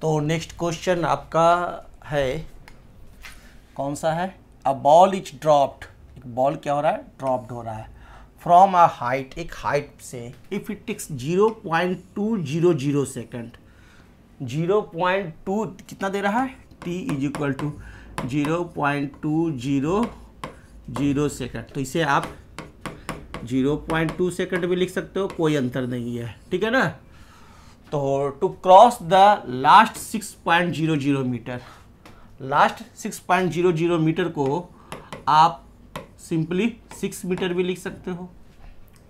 तो next question आपका है, कौन सा है? अ बॉल इज ड्रॉप्ड, एक बॉल क्या हो रहा है? ड्रॉप्ड हो रहा है फ्रॉम अ हाइट, एक हाइट से, इफ इट टेक्स 0.200 सेकेंड, 0.2 कितना दे रहा है? t is equal to 0.200 second. तो इसे आप 0.2 सेकेंड भी लिख सकते हो, कोई अंतर नहीं है, ठीक है ना। तो to cross the last 6.00 metre, last 6.00 metre को आप सिंपली 6 मीटर भी लिख सकते हो,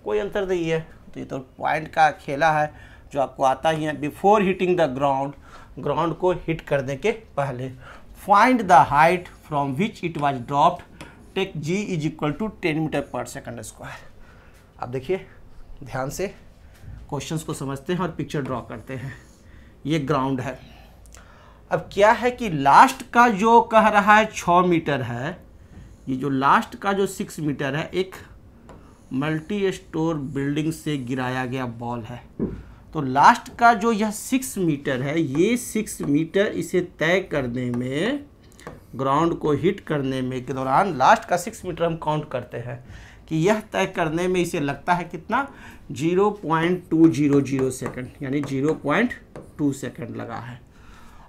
कोई अंतर नहीं है। तो ये तो पॉइंट का खेला है जो आपको आता ही है। Before hitting the ground, ground को हिट करने के पहले, find the height from which it was dropped, take g is equal to 10 metre per second square. अब देखिए ध्यान से क्वेश्चंस को समझते हैं और पिक्चर ड्रॉ करते हैं। ये ग्राउंड है। अब क्या है कि लास्ट का जो कह रहा है 6 मीटर है, ये जो लास्ट का जो 6 मीटर है एक मल्टी स्टोर बिल्डिंग से गिराया गया बॉल है। तो लास्ट का जो यह 6 मीटर है, ये 6 मीटर इसे तय करने में, ग्राउंड को हिट करने में के दौरान लास्ट का 6 मीटर हम काउंट करते हैं कि यह तय करने में इसे लगता है कितना? 0.200 सेकेंड, यानी 0.2 सेकेंड लगा है।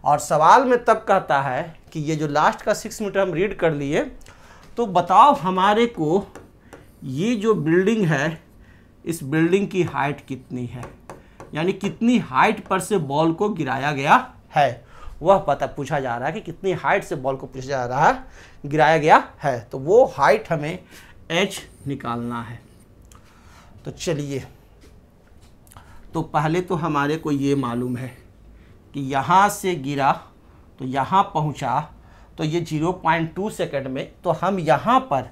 और सवाल में तब कहता है कि ये जो लास्ट का 6 मीटर हम रीड कर लिए, तो बताओ हमारे को ये जो बिल्डिंग है, इस बिल्डिंग की हाइट कितनी है, यानी कितनी हाइट पर से बॉल को गिराया गया है, वह पता पूछा जा रहा है कि कितनी हाइट से बॉल को पूछा जा रहा है, गिराया गया है। तो वो हाइट हमें h निकालना है। तो चलिए, तो पहले तो हमारे को ये मालूम है कि यहाँ से गिरा तो यहाँ पहुँचा, तो ये 0.2 सेकंड में, तो हम यहाँ पर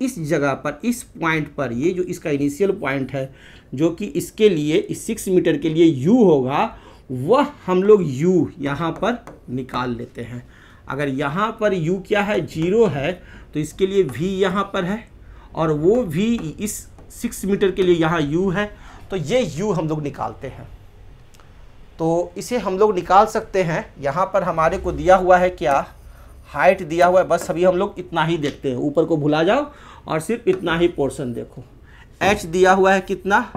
इस जगह पर, इस पॉइंट पर, ये जो इसका इनिशियल पॉइंट है जो कि इसके लिए, इस 6 मीटर के लिए u होगा, वह हम लोग u यहाँ पर निकाल लेते हैं। अगर यहाँ पर u क्या है? 0 है, तो इसके लिए v यहाँ पर है, और वो v इस 6 मीटर के लिए यहाँ u है, तो ये u हम लोग निकालते हैं। तो इसे हम लोग निकाल सकते हैं। यहाँ पर हमारे को दिया हुआ है क्या? हाइट दिया हुआ है, बस अभी हम लोग इतना ही देखते हैं, ऊपर को भुला जाओ और सिर्फ इतना ही पोर्शन देखो। h दिया हुआ है कितना?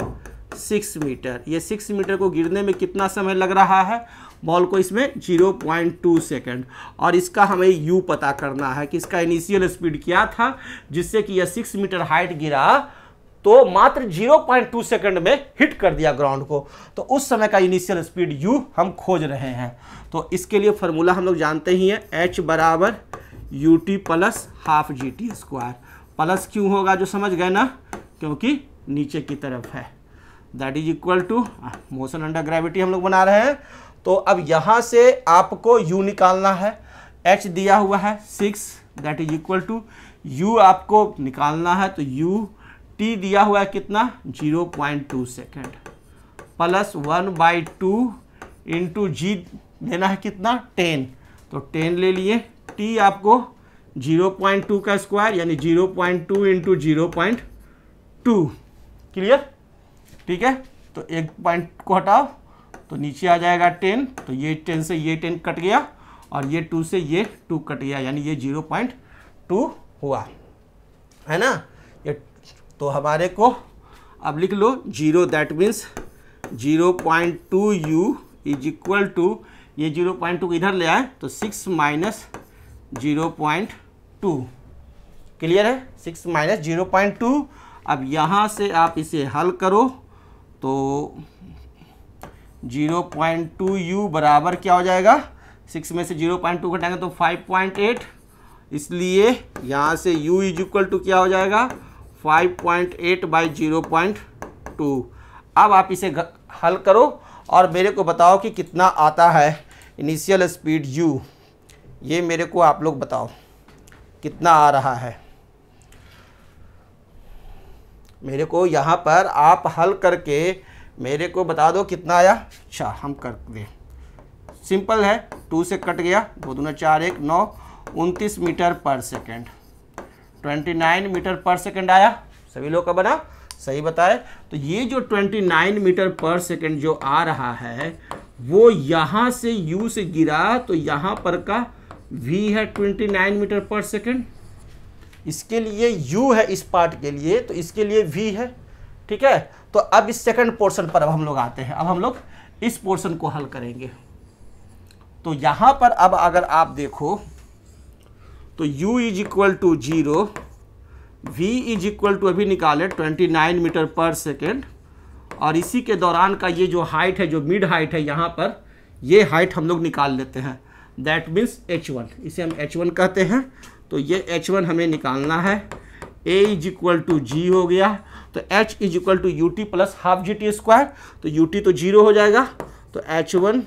6 मीटर। ये 6 मीटर को गिरने में कितना समय लग रहा है बॉल को? इसमें 0.2 सेकेंड। और इसका हमें u पता करना है कि इसका इनिशियल स्पीड क्या था, जिससे कि यह 6 मीटर हाइट गिरा तो मात्र 0.2 सेकंड में हिट कर दिया ग्राउंड को। तो उस समय का इनिशियल स्पीड u हम खोज रहे हैं। तो इसके लिए फार्मूला हम लोग जानते ही हैं, h बराबर ut plus half gt square. Plus क्यों होगा जो समझ गए ना, क्योंकि नीचे की तरफ है। That is equal to motion under gravity हम लोग बना रहे हैं। तो अब यहाँ से आपको u निकालना है। h दिया हुआ है 6, that is equal to u आपको निकालना है, तो u t दिया हुआ है कितना? 0.2 सेकेंड, प्लस 1/2 इंटू जी लेना है कितना? 10, तो 10 ले लिए। t आपको 0.2 का स्क्वायर, यानी 0.2 इंटू 0.2। क्लियर? ठीक है। तो एक पॉइंट को हटाओ तो नीचे आ जाएगा 10, तो ये 10 से ये 10 कट गया, और ये 2 से ये 2 कट गया, यानी ये 0.2 हुआ, है ना। ये तो हमारे को अब लिख लो 0, that means 0.2 u is equal to, ये 0.2 इधर ले आए तो 6 माइनस 0.2। क्लियर है? 6 माइनस 0.2। अब यहाँ से आप इसे हल करो तो 0.2 u बराबर क्या हो जाएगा? 6 में से 0.2 घटाएंगे तो 5.8, इसलिए यहाँ से u इज इक्वल टू क्या हो जाएगा? 5.8 बाई 0.2। अब आप इसे हल करो और मेरे को बताओ कि कितना आता है इनिशियल स्पीड u। ये मेरे को आप लोग बताओ कितना आ रहा है। मेरे को यहाँ पर आप हल करके मेरे को बता दो कितना आया। अच्छा, हम कर दें, सिंपल है, 2 से कट गया, 2 दूना 4 1 9, 29 metre per second, 29 metre per second आया। सभी लोग का बना? सही बताए। तो ये जो 29 मीटर पर सेकेंड जो आ रहा है, वो यहाँ से u से गिरा तो यहाँ पर का v है 29 मीटर पर सेकेंड। इसके लिए u है इस पार्ट के लिए, तो इसके लिए v है। ठीक है, तो अब इस सेकंड पोर्शन पर अब हम लोग आते हैं। अब हम लोग इस पोर्शन को हल करेंगे। तो यहाँ पर अब अगर आप देखो तो u is equal to 0, v is equal to अभी निकाले 29 मीटर पर सेकेंड, और इसी के दौरान का ये जो हाइट है, जो मिड हाइट है यहाँ पर, ये हाइट हम लोग निकाल लेते हैं। दैट मीन्स h1, इसे हम h1 कहते हैं। तो ये h1 हमें निकालना है। a is equal to g हो गया, तो h is equal to ut plus half gt square, तो ut तो 0 हो जाएगा, तो h1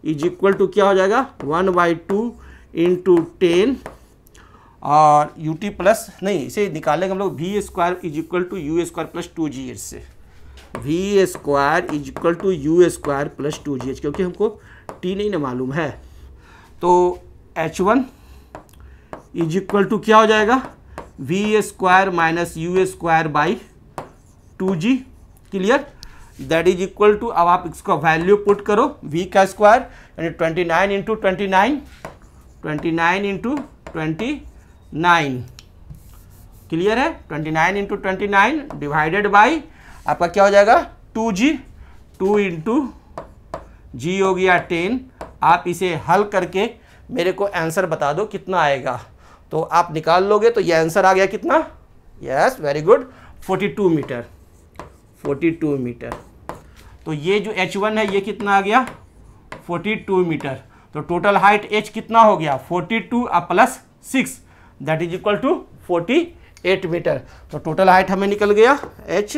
इज इक्वल टू क्या हो जाएगा 1/2 इंटू 10, और ut प्लस नहीं, इसे निकालेंगे हम लोग v square is equal to u square plus 2gh से। v square is equal to u square plus 2gh, क्योंकि हमको t नहीं ना मालूम है। तो h1 इज इक्वल टू क्या हो जाएगा v square minus u square by 2g। Clear? That is equal to, अब आप इसका वैल्यू पुट करो, v का स्क्वायर यानी 29 इंटू 29, 29 इंटू 29। क्लियर है? 29 इंटू 29 डिवाइडेड बाई आपका क्या हो जाएगा 2g, 2 इंटू g हो गया 10। आप इसे हल करके मेरे को आंसर बता दो कितना आएगा, तो आप निकाल लोगे। तो ये आंसर आ गया कितना? Yes, very good, 42 metre. 42 metre. तो ये जो h1 है ये कितना आ गया 42 मीटर। तो टोटल हाइट h कितना हो गया 42 plus 6, that is equal to 48 metre. तो टोटल हाइट हमें निकल गया h,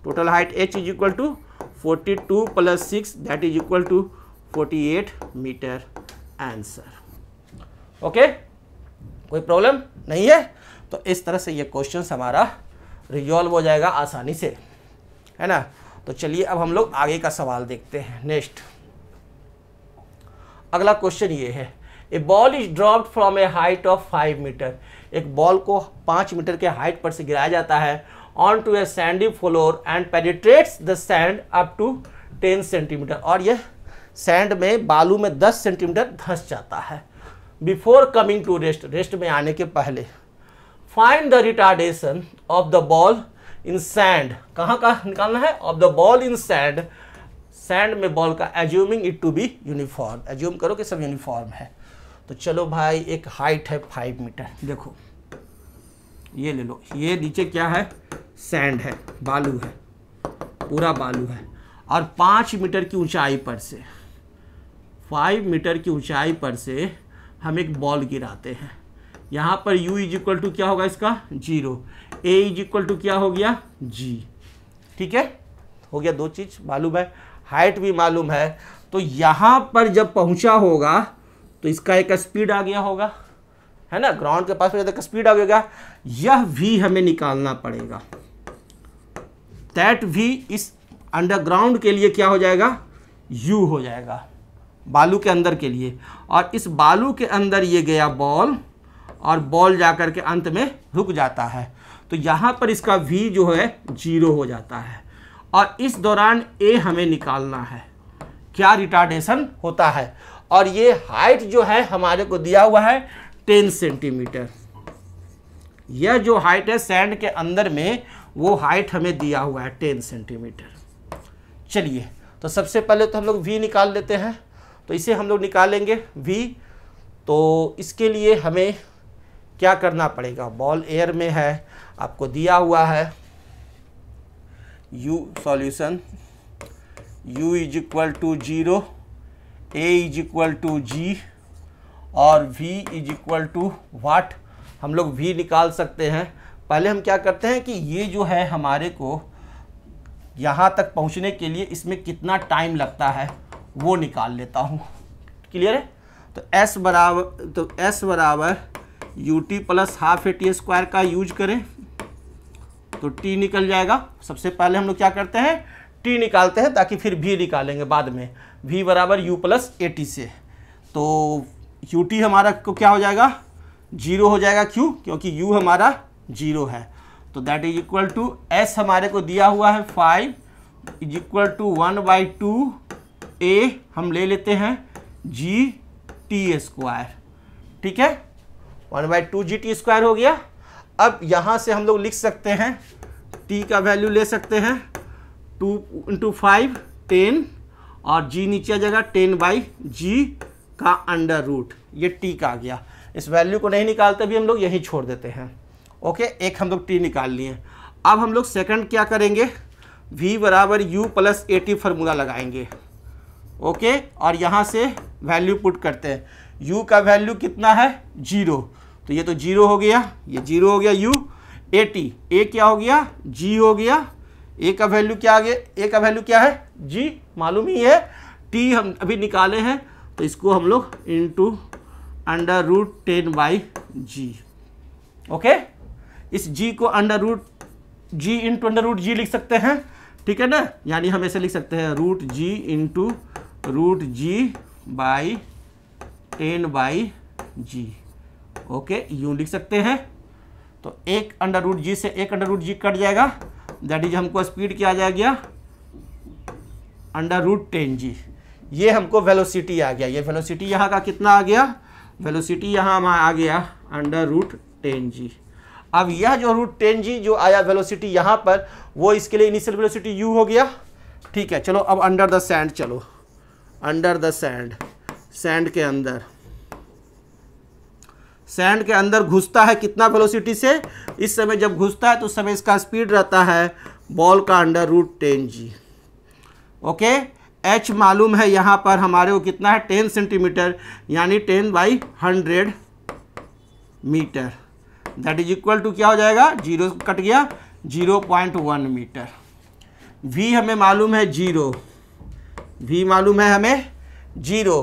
total height h is equal to 42 plus 6, that is equal to 48 metre answer. Okay, कोई प्रॉब्लम नहीं है। तो इस तरह से ये क्वेश्चन हमारा रिजॉल्व हो जाएगा आसानी से, है ना। तो चलिए अब हम लोग आगे का सवाल देखते हैं। नेक्स्ट अगला क्वेश्चन ये है, a ball is dropped from a height of 5 meter. एक बॉल को 5 मीटर के हाइट पर से गिराया जाता है on to a sandy floor and penetrates the sand up to 10 centimetre. और यह सैंड में, बालू में 10 सेंटीमीटर धंस जाता है। Before coming to rest, rest में आने के पहले, find the retardation of the ball in sand. कहाँ का निकालना है? Of the ball in sand, sand में बॉल का, assuming it to be uniform, assume करो कि सब यूनिफॉर्म है। तो चलो भाई, एक हाइट है 5 मीटर, देखो ये ले लो, ये नीचे क्या है सैंड है, बालू है, पूरा बालू है, और 5 मीटर की ऊंचाई पर से, 5 मीटर की ऊंचाई पर से हम एक बॉल गिराते हैं। यहाँ पर u इज इक्वल टू क्या होगा इसका 0, a इज इक्वल टू क्या हो गया g। ठीक है, हो गया दो चीज मालूम है, हाइट भी मालूम है। तो यहाँ पर जब पहुँचा होगा तो इसका एक स्पीड आ गया होगा, है ना, ग्राउंड के पास में जब स्पीड आ गया, यह v हमें निकालना पड़ेगा। दैट v इस अंडरग्राउंड के लिए क्या हो जाएगा u हो जाएगा, बालू के अंदर के लिए। और इस बालू के अंदर ये गया बॉल, और बॉल जाकर के अंत में रुक जाता है। तो यहाँ पर इसका v जो है 0 हो जाता है, और इस दौरान a हमें निकालना है, क्या रिटार्डेशन होता है। और ये हाइट जो है हमारे को दिया हुआ है 10 सेंटीमीटर। यह जो हाइट है सैंड के अंदर में, वो हाइट हमें दिया हुआ है 10 सेंटीमीटर। चलिए, तो सबसे पहले तो हम लोग v निकाल लेते हैं। तो इसे हम लोग निकालेंगे v। तो इसके लिए हमें क्या करना पड़ेगा, बॉल एयर में है, आपको दिया हुआ है u solution, u is equal to 0, a is equal to g, और v is equal to what. हम लोग v निकाल सकते हैं। पहले हम क्या करते हैं कि ये जो है हमारे को यहाँ तक पहुँचने के लिए इसमें कितना टाइम लगता है वो निकाल लेता हूँ। क्लियर है? तो s बराबर ut plus half AT square का यूज करें तो t निकल जाएगा। सबसे पहले हम लोग क्या करते हैं, t निकालते हैं, ताकि फिर v निकालेंगे बाद में। v बराबर u प्लस AT से, तो ut हमारा को क्या हो जाएगा 0 हो जाएगा। क्यों? क्योंकि u हमारा 0 है। तो that is equal to s हमारे को दिया हुआ है 5 इज इक्वल टू 1/2 ए हम ले लेते हैं जी टी स्क्वायर, ठीक है, 1/2 जी टी स्क्वायर हो गया। अब यहाँ से हम लोग लिख सकते हैं टी का वैल्यू ले सकते हैं 2 × 5 10 और जी नीचे आ जाएगा 10/g का अंडर रूट, ये टी का आ गया। इस वैल्यू को नहीं निकालते भी हम लोग यहीं छोड़ देते हैं। ओके, एक हम लोग टी निकाल लिए। अब हम लोग सेकंड क्या करेंगे, v बराबर u plus A T formula लगाएंगे। ओके, और यहाँ से वैल्यू पुट करते हैं। u का वैल्यू कितना है 0, तो ये तो 0 हो गया, ये 0 हो गया u। ए टी, ए क्या हो गया g हो गया। ए का वैल्यू क्या आ गया, ए का वैल्यू क्या है g, मालूम ही है। t हम अभी निकाले हैं तो इसको हम लोग into under root 10/g। Okay, इस g को under root g into under root g लिख सकते हैं, ठीक है ना। यानी हम ऐसे लिख सकते हैं root g into root g by 10/g। Okay, यूँ लिख सकते हैं। तो एक अंडर रूट g से एक अंडर रूट g कट जाएगा, दैट इज हमको स्पीड क्या आ गया अंडर रूट 10g। ये हमको वेलोसिटी आ गया। ये वेलोसिटी यहाँ का कितना आ गया, वेलोसिटी यहाँ आ गया अंडर रूट 10g। अब यह जो रूट 10g जो आया वेलोसिटी यहाँ पर, वो इसके लिए इनिशियल वेलोसिटी u हो गया, ठीक है। चलो अब अंडर द सैंड चलो, अंडर द सैंड, सैंड के अंदर, सैंड के अंदर घुसता है कितना वेलोसिटी से, इस समय जब घुसता है तो उस समय इसका स्पीड रहता है बॉल का under root 10g। Okay, h मालूम है यहाँ पर हमारे को कितना है 10 सेंटीमीटर, यानी 10/100 metre, that is equal to क्या हो जाएगा, 0 कट गया 0.1 मीटर। v हमें मालूम है 0, v मालूम है हमें 0।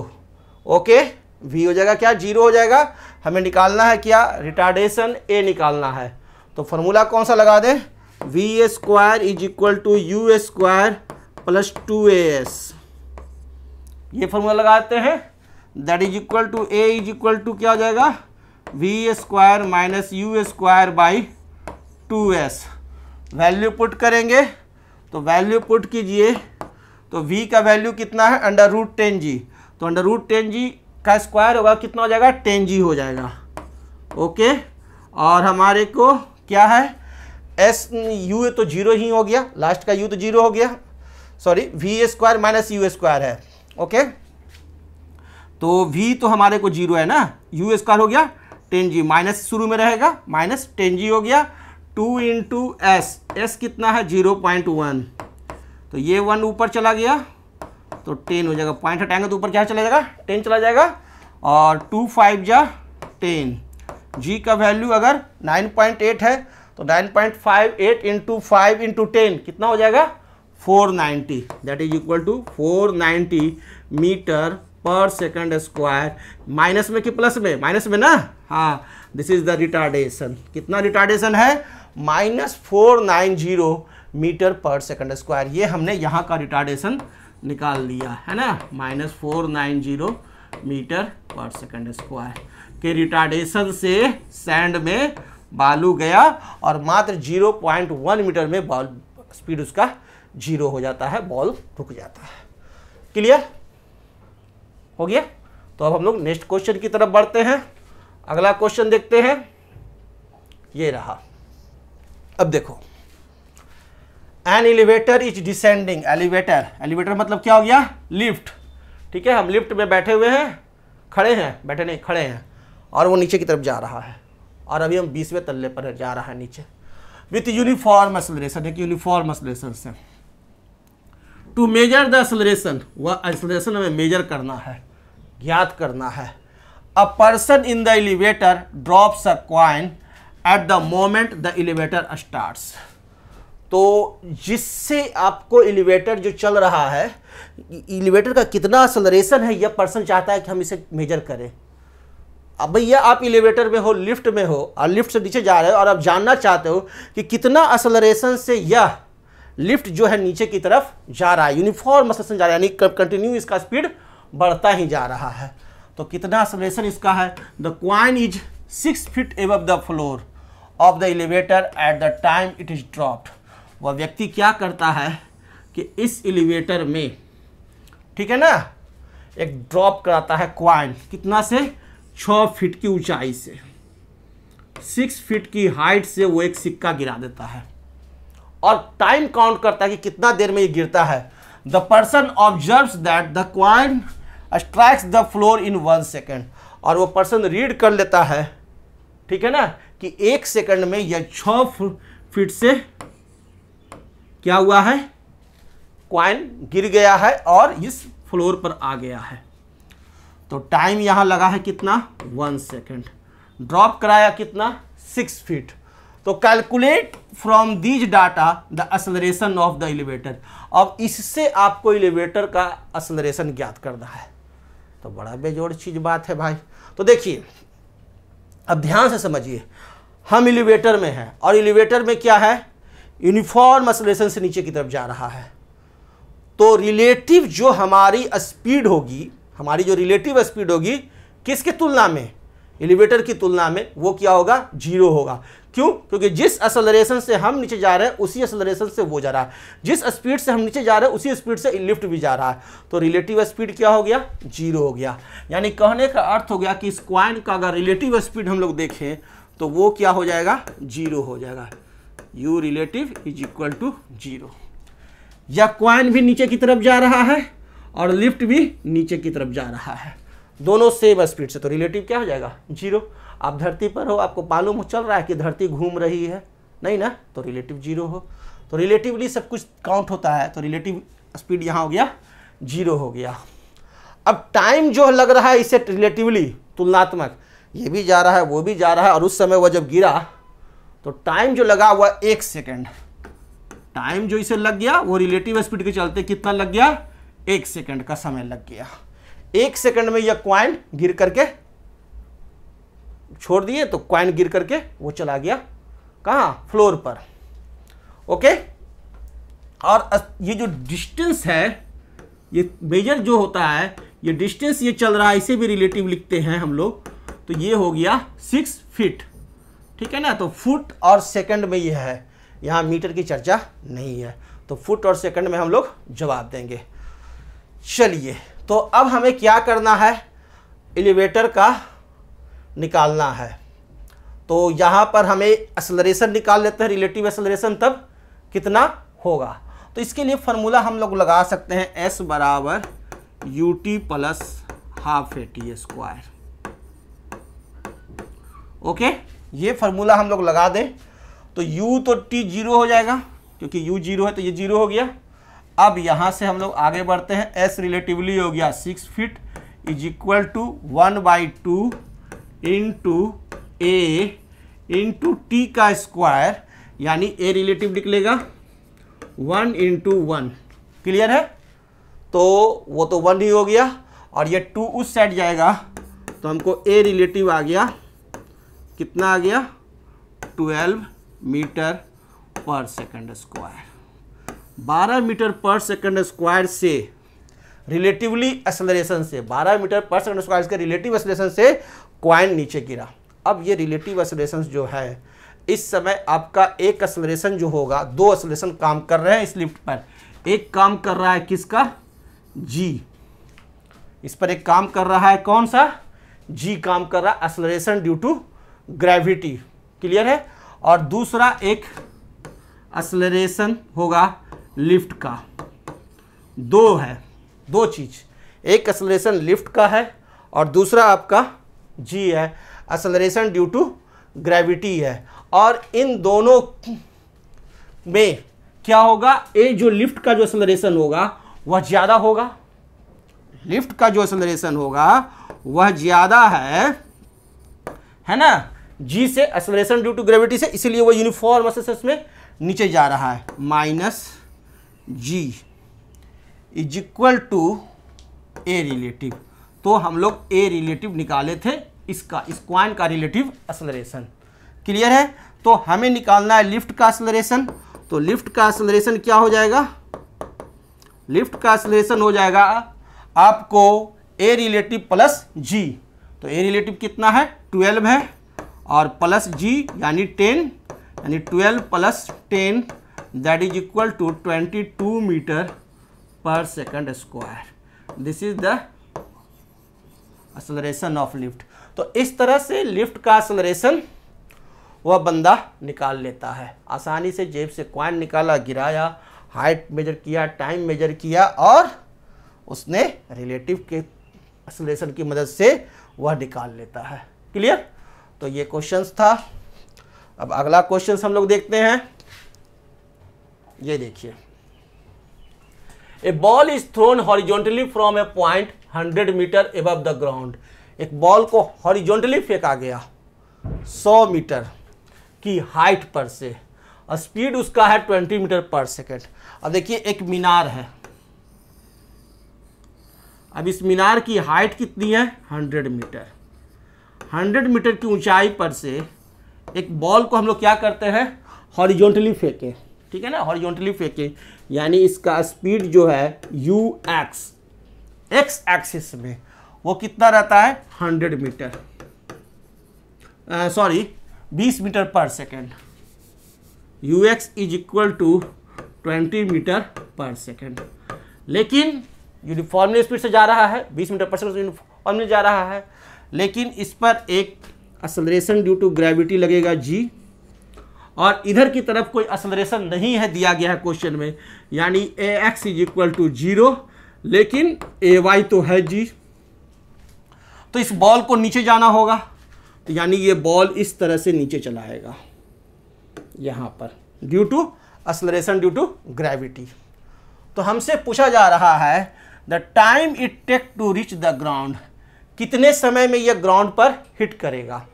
ओके, v हो जाएगा क्या 0 हो जाएगा। हमें निकालना है क्या, रिटार्डेशन a निकालना है। तो फॉर्मूला कौन सा लगा दें, v square is equal to u square plus 2as, ये फॉर्मूला लगाते हैं। That is equal to a is equal to क्या हो जाएगा v square minus u square by 2s। Value put करेंगे तो वैल्यू पुट कीजिए, तो v का वैल्यू कितना है अंडर रूट 10g, तो अंडर रूट 10g का स्क्वायर होगा कितना हो जाएगा 10g हो जाएगा। ओके, और हमारे को क्या है s, u तो 0 ही हो गया, लास्ट का u तो 0 हो गया, sorry v square minus u square है। ओके, तो v तो हमारे को 0 है ना, u स्क्वायर हो गया 10g, माइनस शुरू में रहेगा, माइनस 10g हो गया 2 इंटू एस, एस कितना है 0.1, तो ये 1 ऊपर चला गया तो 10 हो जाएगा, पॉइंट हटाएंगे तो ऊपर क्या चला जाएगा 10 चला जाएगा, और 2 5 जा 10, g का वैल्यू अगर 9.8 है तो 9.58 इंटू 5 इंटू 10 कितना हो जाएगा 490, that is equal to 490 metre per second square. Minus में कि प्लस में, माइनस में ना, हाँ, दिस इज द रिटार्डेशन। कितना रिटार्डेशन है -490 मीटर पर सेकंड स्क्वायर। ये हमने यहाँ का रिटार्डेशन निकाल लिया है ना, -490 मीटर पर सेकंड स्क्वायर के रिटार्डेशन से सैंड में बालू गया और मात्र 0.1 मीटर में बॉल स्पीड उसका 0 हो जाता है, बॉल रुक जाता है। क्लियर हो गया। तो अब हम लोग नेक्स्ट क्वेश्चन की तरफ बढ़ते हैं। अगला क्वेश्चन देखते हैं, ये रहा। अब देखो, an elevator is descending, elevator, elevator मतलब क्या हो गया लिफ्ट, ठीक है। हम लिफ्ट में बैठे हुए हैं, खड़े हैं, बैठे नहीं खड़े हैं, और वो नीचे की तरफ जा रहा है, और अभी हम 20वें तल्ले पर जा रहा है नीचे, विथ यूनिफॉर्म एक्सेलरेशन, एक यूनिफॉर्म एक्सेलरेशन से। टू मेजर द एक्सेलरेशन, वह एक्सेलरेशन हमें मेजर करना है, ज्ञात करना है। A person in the elevator drops a coin at the moment the elevator starts. तो जिससे आपको एलिवेटर जो चल रहा है, एलिवेटर का कितना एक्सेलरेशन है, यह पर्सन चाहता है कि हम इसे मेजर करें। अब भैया आप एलिवेटर में हो, लिफ्ट में हो, और लिफ्ट से नीचे जा रहे हो, और आप जानना चाहते हो कि कितना एक्सेलरेशन से यह लिफ्ट जो है नीचे की तरफ जा रहा है, यूनिफॉर्म एक्सेलरेशन जा रहा है, यानी कंटिन्यू इसका स्पीड बढ़ता ही जा रहा है। तो कितना एक्सेलरेशन इसका है, the coin is 6 feet above the floor of the elevator at the time it is dropped. वह व्यक्ति क्या करता है कि इस एलिवेटर में ठीक है ना, एक ड्रॉप कराता है क्वाइन, कितना से, 6 फीट की ऊंचाई से, 6 फीट की हाइट से वो एक सिक्का गिरा देता है और टाइम काउंट करता है कि कितना देर में ये गिरता है। The person observes that the coin strikes the floor in 1 second, और वो पर्सन रीड कर लेता है, ठीक है ना, कि 1 सेकंड में यह 6 फीट से क्या हुआ है, क्वाइन गिर गया है और इस फ्लोर पर आ गया है। तो टाइम यहां लगा है कितना, 1 सेकंड। ड्रॉप कराया कितना, 6 फीट। तो calculate from these data the acceleration of the elevator. अब इससे आपको एलिवेटर का एक्सेलरेशन ज्ञात करना है। तो बड़ा बेजोड़ चीज बात है भाई। तो देखिए, अब ध्यान से समझिए, हम एलिवेटर में हैं और एलिवेटर में क्या है, यूनिफॉर्म एक्सेलरेशन से नीचे की तरफ जा रहा है। तो रिलेटिव जो हमारी स्पीड होगी, हमारी जो रिलेटिव स्पीड होगी किसकी तुलना में, एलिवेटर की तुलना में, वो क्या होगा, 0 होगा। क्यों, क्योंकि जिस एक्सेलरेशन से हम नीचे जा रहे हैं उसी एक्सेलरेशन से वो जा रहा है, जिस स्पीड से हम नीचे जा रहे हैं उसी स्पीड से लिफ्ट भी जा रहा है। तो रिलेटिव स्पीड क्या हो गया, 0 हो गया। यानी कहने का अर्थ हो गया कि इस क्वाइन का अगर रिलेटिव स्पीड हम लोग देखें तो वो क्या हो जाएगा, 0 हो जाएगा। u relative is equal to 0। या क्वाइन भी नीचे की तरफ जा रहा है और लिफ्ट भी नीचे की तरफ जा रहा है, दोनों सेम स्पीड से, तो रिलेटिव क्या हो जाएगा, 0। आप धरती पर हो, आपको मालूम चल रहा है कि धरती घूम रही है, नहीं ना, तो रिलेटिव 0 हो। तो रिलेटिवली सब कुछ काउंट होता है, तो रिलेटिव स्पीड यहाँ हो गया 0 हो गया। अब टाइम जो लग रहा है इसे रिलेटिवली तुलनात्मक, ये भी जा रहा है वो भी जा रहा है, और उस समय वह जब गिरा तो टाइम जो लगा वह 1 सेकेंड, टाइम जो इसे लग गया वो रिलेटिव स्पीड के चलते कितना लग गया, 1 सेकेंड का समय लग गया। 1 सेकेंड में यह क्वाइन गिर करके छोड़ दिए, तो क्वाइन गिर करके वो चला गया कहाँ, फ्लोर पर। ओके, और ये जो डिस्टेंस है, ये मेजर जो होता है, ये डिस्टेंस ये चल रहा है, इसे भी रिलेटिव लिखते हैं हम लोग। तो ये हो गया 6 फीट, ठीक है ना। तो फुट और सेकंड में ये है, यहाँ मीटर की चर्चा नहीं है, तो फुट और सेकंड में हम लोग जवाब देंगे। चलिए, तो अब हमें क्या करना है, एलिवेटर का निकालना है। तो यहाँ पर हमें एक्सेलरेशन निकाल लेते हैं, रिलेटिव एक्सेलरेशन तब कितना होगा। तो इसके लिए फार्मूला हम लोग लगा सकते हैं, s बराबर ut plus half at²। Okay, ये फार्मूला हम लोग लगा दें तो u तो t 0 हो जाएगा, क्योंकि u 0 है तो ये 0 हो गया। अब यहाँ से हम लोग आगे बढ़ते हैं, s रिलेटिवली हो गया 6 feet is equal to 1/2 into a into t का स्क्वायर, यानी a रिलेटिव निकलेगा 1 इंटू 1। क्लियर है, तो वो तो 1 ही हो गया, और ये 2 उस साइड जाएगा, तो हमको a रिलेटिव आ गया, कितना आ गया, 12 metre per second square. 12 metre per second square से रिलेटिवली एक्सेलरेशन से, 12 मीटर पर सेकंड स्क्वायर के रिलेटिव एक्सेलरेशन से क्वाइन नीचे गिरा। अब ये रिलेटिव एक्सेलरेशन जो है, इस समय आपका एक एक्सेलरेशन जो होगा, 2 एक्सेलरेशन काम कर रहे हैं इस लिफ्ट पर। एक काम कर रहा है किसका, g, इस पर एक काम कर रहा है कौन सा, g काम कर रहा है, acceleration due to gravity. Clear है, और दूसरा एक एक्सेलरेशन होगा लिफ्ट का। 2 है, 2 चीज, एक एक्सेलरेशन लिफ्ट का है और दूसरा आपका g है, एक्सेलरेशन ड्यू टू ग्रेविटी है। और इन दोनों में क्या होगा, ए जो लिफ्ट का जो एक्सेलरेशन होगा वह ज़्यादा होगा, लिफ्ट का जो एक्सेलरेशन होगा वह ज़्यादा है ना, जी से, एक्सेलरेशन ड्यू टू ग्रेविटी से, इसीलिए वो यूनिफॉर्म एक्सेलरेशन में नीचे जा रहा है। Minus g is equal to a relative. तो हम लोग ए रिलेटिव निकाले थे, इसका, इस क्वाइन का रिलेटिव एक्सेलरेशन। क्लियर है, तो हमें निकालना है लिफ्ट का एक्सेलरेशन। तो लिफ्ट का एक्सेलरेशन क्या हो जाएगा, लिफ्ट का एक्सेलरेशन हो जाएगा आपको ए रिलेटिव प्लस जी। तो ए रिलेटिव कितना है, 12 है, और प्लस जी यानी 10, यानी 12 plus 10 that is equal to 22 meter per second square. This is the acceleration of lift. तो इस तरह से लिफ्ट का एक्सेलरेशन वह बंदा निकाल लेता है आसानी से। जेब से कॉइन निकाला, गिराया, हाइट मेजर किया, टाइम मेजर किया और उसने रिलेटिव के एक्सेलरेशन की मदद से वह निकाल लेता है। क्लियर? तो ये क्वेश्चंस था। अब अगला क्वेश्चंस हम लोग देखते हैं। ये देखिए, a ball is thrown horizontally from a point 100 meter above the ground. एक बॉल को हॉरिजॉन्टली फेंका गया 100 मीटर की हाइट पर से, स्पीड उसका है 20 मीटर पर सेकेंड। अब देखिए एक मीनार है, अब इस मीनार की हाइट कितनी है 100 मीटर। 100 मीटर की ऊंचाई पर से एक बॉल को हम लोग क्या करते हैं, हॉरिजॉन्टली फेंके, ठीक है ना, हॉरिजॉन्टली फेंके, यानी इसका स्पीड जो है ux एक्स एक्सिस में वो कितना रहता है 100 metre, sorry 20 metre per second. ux is equal to 20 metre per second. लेकिन यूनिफॉर्मली स्पीड से जा रहा है, 20 मीटर पर सेकेंड से यूनिफॉर्मली जा रहा है, लेकिन इस पर एक एक्सेलरेशन ड्यू टू ग्रेविटी लगेगा g, और इधर की तरफ कोई एक्सेलरेशन नहीं है दिया गया है क्वेश्चन में, यानी ax इज इक्वल टू 0, लेकिन ay तो है g। तो इस बॉल को नीचे जाना होगा, तो यानी ये बॉल इस तरह से नीचे चलाएगा यहाँ पर, due to acceleration due to gravity. तो हमसे पूछा जा रहा है the time it take to reach the ground, कितने समय में यह ग्राउंड पर हिट करेगा।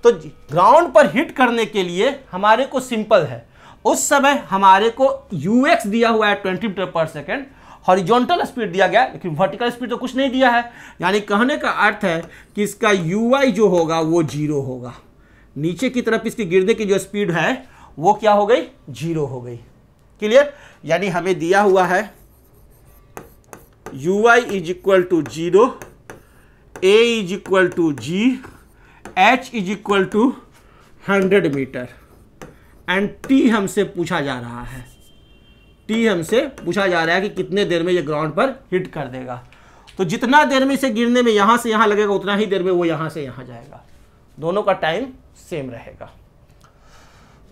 तो ग्राउंड पर हिट करने के लिए हमारे को सिंपल है, उस समय हमारे को ux दिया हुआ है 20 metre per second, horizontal speed दिया गया, लेकिन वर्टिकल स्पीड तो कुछ नहीं दिया है। यानी कहने का अर्थ है कि इसका uy जो होगा वो 0 होगा, नीचे की तरफ इसके गिरने की जो स्पीड है वो क्या हो गई 0 हो गई। क्लियर? यानी हमें दिया हुआ है uy is equal to 0, a is equal to g, h is equal to 100 metre and t हमसे पूछा जा रहा है, t हमसे पूछा जा रहा है कि कितने देर में ये ग्राउंड पर हिट कर देगा। तो जितना देर में इसे गिरने में यहाँ से यहाँ लगेगा उतना ही देर में वो यहाँ से यहाँ जाएगा, दोनों का टाइम सेम रहेगा।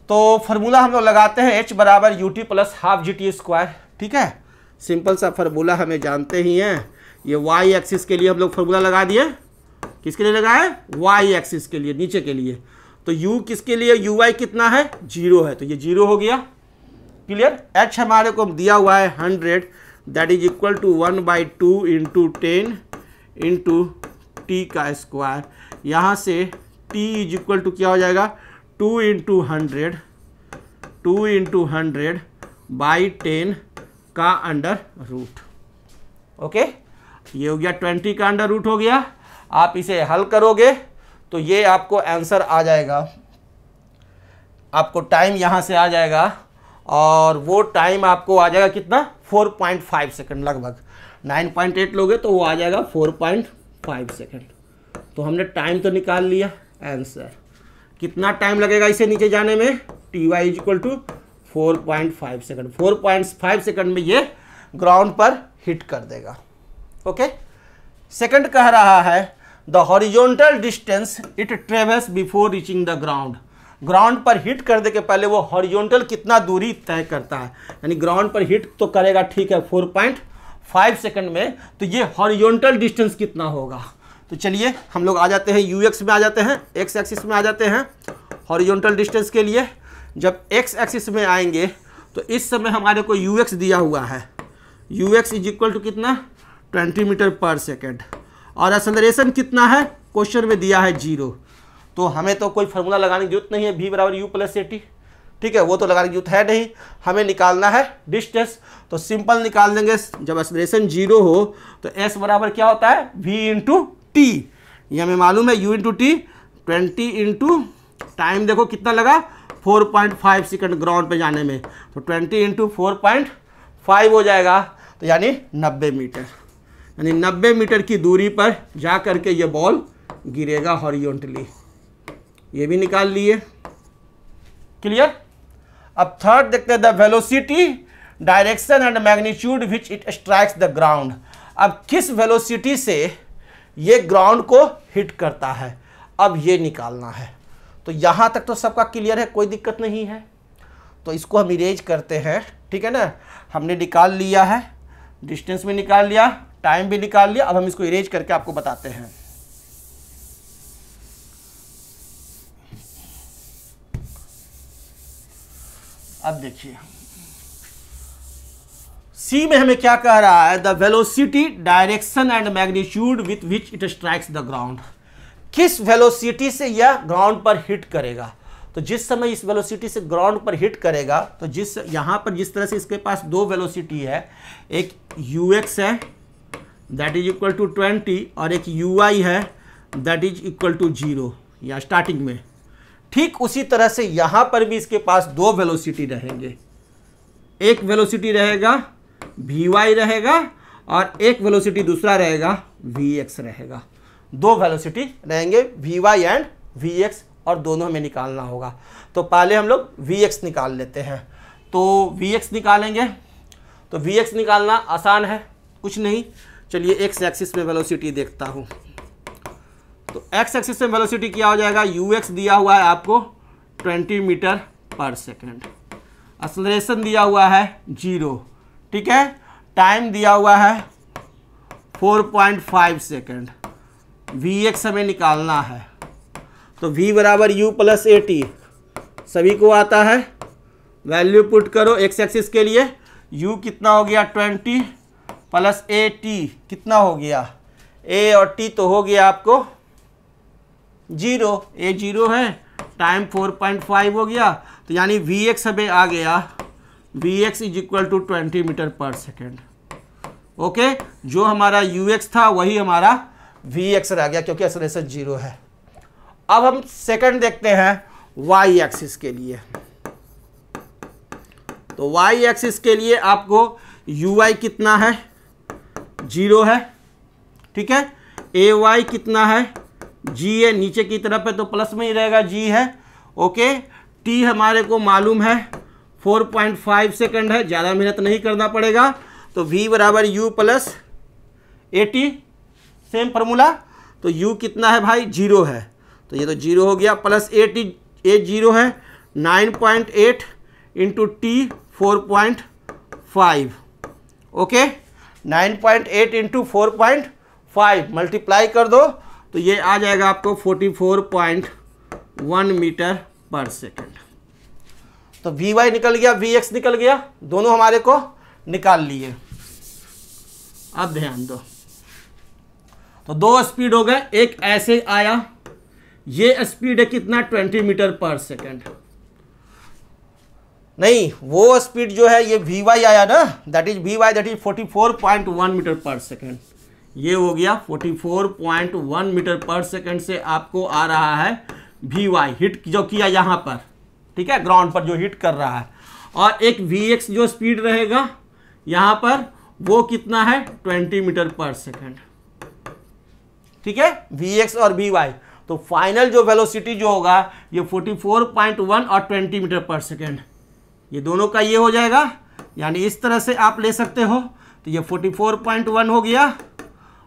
तो फार्मूला हम लोग लगाते हैं h बराबर ut plus half GT square, ठीक है, सिंपल सा फार्मूला हमें जानते ही हैं। ये y एक्सिस के लिए हम लोग फार्मूला लगा दिए, किसके लिए लगाए y एक्सिस के लिए, नीचे के लिए। तो u किसके लिए, uy कितना है 0 है, तो ये 0 हो गया। क्लियर? h हमारे को दिया हुआ है 100, that is equal to 1/2 into 10 into t का स्क्वायर। यहाँ से t इज इक्वल टू क्या हो जाएगा 2 इंटू 100 बाई 10 का अंडर रूट। ओके, ये हो गया 20 का अंडर रूट हो गया। आप इसे हल करोगे तो ये आपको आंसर आ जाएगा, आपको टाइम यहाँ से आ जाएगा, और वो टाइम आपको आ जाएगा कितना 4.5 सेकंड, लगभग 9.8 लोगे तो वो आ जाएगा 4.5 सेकंड। तो हमने टाइम तो निकाल लिया, आंसर कितना टाइम लगेगा इसे नीचे जाने में, ty is equal to 4.5 second. 4.5 second में ये ग्राउंड पर हिट कर देगा। ओके, सेकंड कह रहा है the horizontal distance it travels before reaching the ground. Ground पर हिट करने के पहले वो हॉरिजॉन्टल कितना दूरी तय करता है, यानी ग्राउंड पर हिट तो करेगा, ठीक है 4.5 सेकंड में, तो ये हॉरिजॉन्टल डिस्टेंस कितना होगा। तो चलिए हम लोग आ जाते हैं ux में, आ जाते हैं x एक्सिस में, आ जाते हैं हॉरिजॉन्टल डिस्टेंस के लिए। जब x एक्सिस में आएंगे तो इस समय हमारे को ux दिया हुआ है, ux इज इक्वल टू कितना 20 मीटर पर सेकेंड, और एक्सेलरेशन कितना है क्वेश्चन में दिया है 0। तो हमें तो कोई फार्मूला लगाने की जरूरत नहीं है, v बराबर u प्लस at, ठीक है, वो तो लगाने की जरूरत है नहीं, हमें निकालना है डिस्टेंस। तो सिंपल निकाल देंगे, जब एक्सेलरेशन 0 हो तो s बराबर क्या होता है v इंटू टी, ये हमें मालूम है u into T, 20 into time देखो कितना लगा 4.5 सेकंड ग्राउंड पे जाने में, तो 20 इंटू 4.5 हो जाएगा, तो यानी 90 मीटर, यानी 90 मीटर की दूरी पर जा करके ये बॉल गिरेगा हॉरिजॉन्टली। ये भी निकाल लिए। क्लियर? अब थर्ड देखते हैं the velocity, direction and magnitude which it strikes the ground. अब किस वेलोसिटी से ये ग्राउंड को हिट करता है, अब ये निकालना है। तो यहाँ तक तो सबका क्लियर है, कोई दिक्कत नहीं है। तो इसको हम इरेज करते हैं, ठीक है ना। हमने निकाल लिया है, डिस्टेंस भी निकाल लिया, टाइम भी निकाल लिया। अब हम इसको इरेज करके आपको बताते हैं। अब देखिए सी में हमें क्या कह रहा है, the velocity, direction and magnitude with which it strikes the ground. किस वेलोसिटी से यह ग्राउंड पर हिट करेगा। तो जिस समय इस वेलोसिटी से ग्राउंड पर हिट करेगा, तो जिस यहाँ पर जिस तरह से इसके पास दो वेलोसिटी है, एक ux है दैट इज इक्वल टू 20 और एक uy है दैट इज इक्वल टू 0 या स्टार्टिंग में, ठीक उसी तरह से यहाँ पर भी इसके पास दो वेलोसिटी रहेंगे। एक वेलोसिटी रहेगा vy रहेगा और एक वेलोसिटी दूसरा रहेगा vx रहेगा। दो वेलोसिटी रहेंगे vy एंड vx और दोनों हमें निकालना होगा। तो पहले हम लोग vx निकाल लेते हैं। तो vx निकालेंगे, तो vx निकालना आसान है, कुछ नहीं। चलिए x एक्सिस में वेलोसिटी देखता हूँ। तो x एक्सिस में वेलोसिटी क्या हो जाएगा, ux दिया हुआ है आपको 20 मीटर पर सेकेंड, एक्सेलरेशन दिया हुआ है 0, ठीक है। टाइम दिया हुआ है 4.5 सेकेंड। vx हमें निकालना है, तो v बराबर u प्लस at सभी को आता है। वैल्यू पुट करो x एक्सिस के लिए, u कितना हो गया 20 प्लस at कितना हो गया, a और t तो हो गया आपको 0, a 0 है, टाइम 4.5 हो गया। तो यानी vx हमें आ गया, vx is equal to 20 metre per second. Okay, जो हमारा ux था वही हमारा vx रह गया क्योंकि एक्सेलरेशन 0 है। अब हम सेकंड देखते हैं y एक्सिस के लिए। तो y एक्सिस के लिए आपको uy कितना है, 0 है, ठीक है। ay कितना है, g है, नीचे की तरफ है तो प्लस में ही रहेगा, g है, ओके। t हमारे को मालूम है 4.5 सेकंड है, ज़्यादा मेहनत नहीं करना पड़ेगा। तो v बराबर u plus at, same formula. तो u कितना है भाई, 0 है, तो ये तो 0 हो गया, प्लस at, a 0 है, 9.8 into T 4.5, okay. 9.8 into 4.5 multiply कर दो तो ये आ जाएगा आपको 44.1 मीटर पर सेकेंड। तो vy निकल गया, vx निकल गया, दोनों हमारे को निकाल लिए। अब ध्यान दो, तो दो स्पीड हो गए, एक ऐसे आया, ये स्पीड है कितना 20 मीटर पर सेकेंड। नहीं, वो स्पीड जो है ये vy आया ना, that is vy that is 44.1 metre per second. ये हो गया 44.1 मीटर पर सेकेंड से आपको आ रहा है vy, हिट जो किया यहाँ पर, ठीक है, ग्राउंड पर जो हिट कर रहा है। और एक vx जो स्पीड रहेगा यहाँ पर, वो कितना है 20 मीटर पर सेकेंड, ठीक है, vx और vy। तो फाइनल जो वेलोसिटी जो होगा ये 44.1 और 20 मीटर पर सेकेंड, ये दोनों का ये हो जाएगा। यानी इस तरह से आप ले सकते हो। तो ये 44.1 हो गया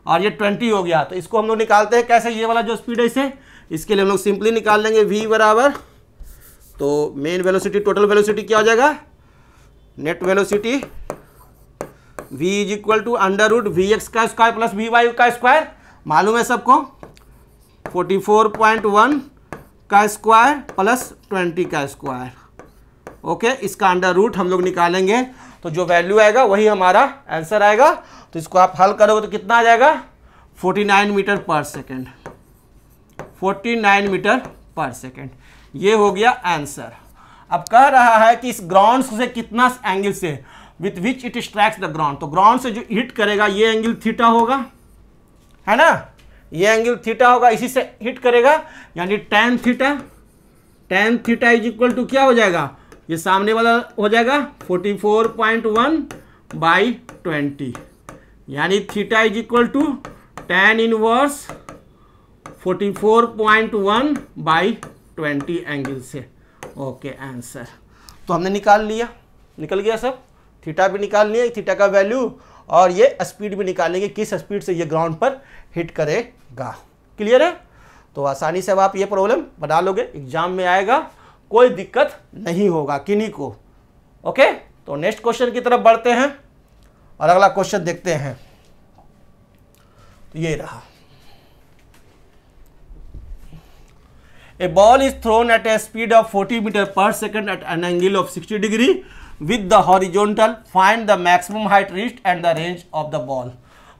और ये 20 हो गया। तो इसको हम लोग निकालते हैं कैसे, ये वाला जो स्पीड है इसे, इसके लिए हम लोग सिंपली निकाल लेंगे v बराबर, तो मेन वेलोसिटी टोटल वेलोसिटी क्या हो जाएगा, net velocity v is equal to under root vx का स्क्वायर प्लस vy का स्क्वायर, मालूम है सबको, 44.1 का स्क्वायर प्लस 20 का स्क्वायर, ओके। इसका अंडर रूट हम लोग निकालेंगे तो जो वैल्यू आएगा वही हमारा आंसर आएगा। तो इसको आप हल करोगे तो कितना आ जाएगा, 49 metre per second, 49 metre per second, ये हो गया आंसर। अब कह रहा है कि इस ग्राउंड से कितना एंगल से, with which it strikes the ground. तो ग्राउंड से जो हिट करेगा ये एंगल थीटा होगा, है ना, ये एंगल थीटा होगा, इसी से हिट करेगा, यानी tan theta, tan theta is equal to क्या हो जाएगा, ये सामने वाला हो जाएगा 44.1 बाई 20, यानी theta is equal to tan inverse 44.1 by 20 angle से, ओके आंसर। तो हमने निकाल लिया, निकल गया सब, थीटा भी निकाल लिया, थीटा का वैल्यू और ये स्पीड भी निकालेंगे किस स्पीड से ये ग्राउंड पर हिट करेगा। क्लियर है? तो आसानी से अब आप ये प्रॉब्लम बना लोगे, एग्जाम में आएगा, कोई दिक्कत नहीं होगा किन्हीं को। ओके, तो नेक्स्ट क्वेश्चन की तरफ बढ़ते हैं और अगला क्वेश्चन देखते हैं। तो ये रहा, A ball is thrown at a speed of 40 meter per second at an angle of 60 degree with the horizontal. Find the maximum height reached and the range of the ball.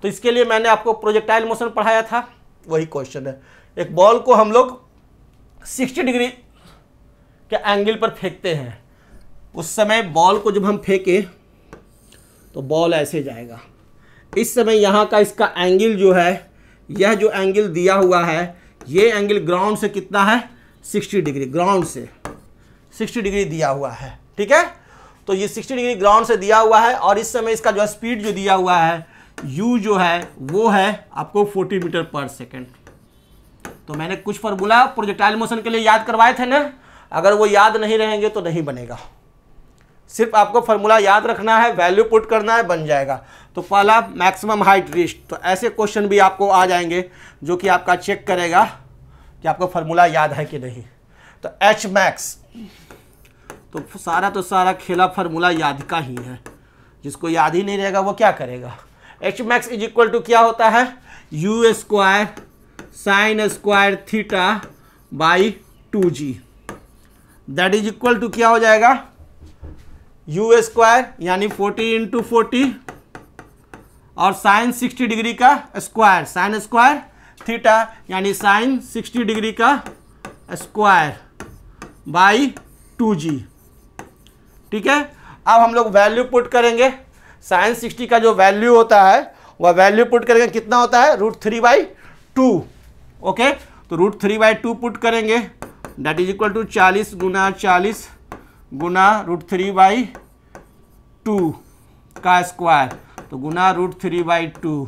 तो इसके लिए मैंने आपको प्रोजेक्टाइल मोशन पढ़ाया था, वही question है। एक बॉल को हम लोग 60 डिग्री के एंगल पर फेंकते हैं। उस समय बॉल को जब हम फेंके तो बॉल ऐसे जाएगा। इस समय यहाँ का इसका एंगल जो है, यह जो एंगल दिया हुआ है, ये एंगल ग्राउंड से कितना है? 60 डिग्री। ग्राउंड से 60 डिग्री दिया हुआ है। ठीक है, तो ये 60 डिग्री ग्राउंड से दिया हुआ है और इस समय इसका जो स्पीड जो दिया हुआ है u जो है वो है आपको 40 मीटर पर सेकेंड। तो मैंने कुछ फार्मूला प्रोजेक्टाइल मोशन के लिए याद करवाए थे ना, अगर वो याद नहीं रहेंगे तो नहीं बनेगा। सिर्फ आपको फार्मूला याद रखना है, वैल्यू पुट करना है, बन जाएगा। तो पहला मैक्सिमम हाइट रीच्ड, तो ऐसे क्वेश्चन भी आपको आ जाएंगे जो कि आपका चेक करेगा कि आपको फार्मूला याद है कि नहीं। तो एच मैक्स, तो सारा खेला फार्मूला याद का ही है। जिसको याद ही नहीं रहेगा वो क्या करेगा? H max is equal to क्या होता है? U square sine square theta by 2g, that is equal to क्या हो जाएगा? यू स्क्वायर यानी 40 इंटू 40 और साइन 60 डिग्री का स्क्वायर, साइन स्क्वायर थीटा यानी साइन 60 डिग्री का स्क्वायर बाई 2g। ठीक है, अब हम लोग वैल्यू पुट करेंगे। साइन 60 का जो वैल्यू होता है वह वैल्यू पुट करेंगे, कितना होता है? √3/2। ओके, तो √3/2 पुट करेंगे, दैट इज इक्वल टू 40 गुना 40 गुना √3/2 का स्क्वायर, तो गुना √3/2,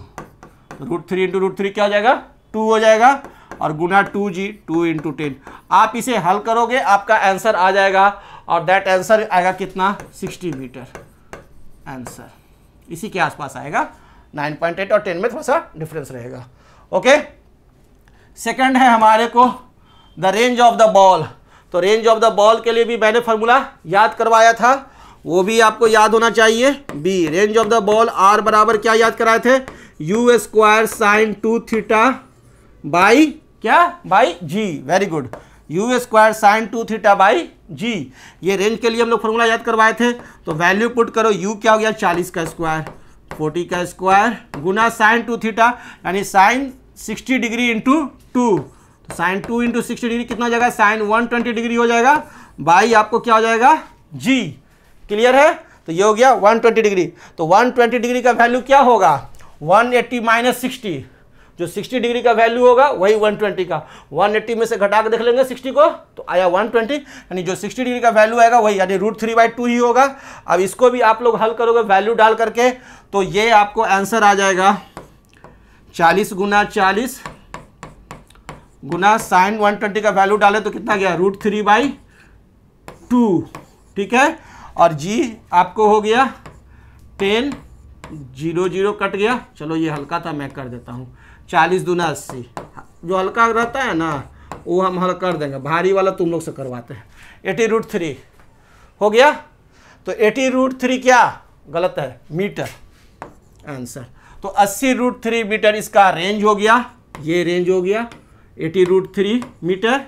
तो √3 इंटू √3 क्या हो जाएगा? 2 हो जाएगा, और गुना 2g 2 इंटू 10। आप इसे हल करोगे, आपका आंसर आ जाएगा, और दैट आंसर आएगा कितना? 60 मीटर। आंसर इसी के आसपास आएगा। 9.8 और 10 में थोड़ा सा डिफरेंस रहेगा। ओके, सेकंड है हमारे को the range of the ball. तो रेंज ऑफ द बॉल के लिए भी मैंने फार्मूला याद करवाया था, वो भी आपको याद होना चाहिए। B, range of the ball R बराबर क्या याद कराए थे? U square sine 2 theta by क्या? By G. Very good, U square sine 2 theta by G. ये रेंज के लिए हम लोग फार्मूला याद करवाए थे। तो वैल्यू पुट करो, यू क्या हो गया? 40 का स्क्वायर, 40 का स्क्वायर गुना साइन 2 थीटा यानी साइन 60 डिग्री इंटू 2, तो साइन 2 इंटू 60 डिग्री कितना हो जाएगा? साइन 120 डिग्री हो जाएगा, बाई आपको क्या हो जाएगा? जी। क्लियर है? तो ये हो गया 120 डिग्री। तो 120 डिग्री का वैल्यू क्या होगा? 180 माइनस 60, जो 60 डिग्री का वैल्यू होगा वही 120 का। 180 में से घटा के देख लेंगे 60 को, तो आया 120, यानी जो 60 डिग्री का वैल्यू आएगा वही, यानी √3/2 ही होगा। अब इसको भी आप लोग हल करोगे वैल्यू डाल करके, तो ये आपको आंसर आ जाएगा 40 गुना 40 गुना साइन 120 का वैल्यू डाले तो कितना गया? √3/2। ठीक है, और जी आपको हो गया 10, 0 0 कट गया। चलो ये हल्का था, मैं कर देता हूँ। 40 दूना 80, जो हल्का रहता है ना वो हम हल कर देंगे, भारी वाला तुम लोग से करवाते हैं। 80√3 हो गया। तो 80√3 क्या? गलत है, मीटर आंसर। तो 80√3 मीटर इसका रेंज हो गया। ये रेंज हो गया 80√3 मीटर।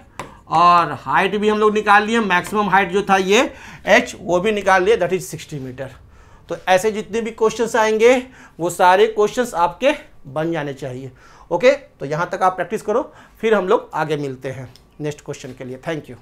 और हाइट भी हम लोग निकाल लिए, मैक्सिमम हाइट जो था ये h वो भी निकाल लिए, दैट इज 60 मीटर। तो ऐसे जितने भी क्वेश्चंस आएंगे वो सारे क्वेश्चंस आपके बन जाने चाहिए। ओके, तो यहाँ तक आप प्रैक्टिस करो, फिर हम लोग आगे मिलते हैं नेक्स्ट क्वेश्चन के लिए। Thank you.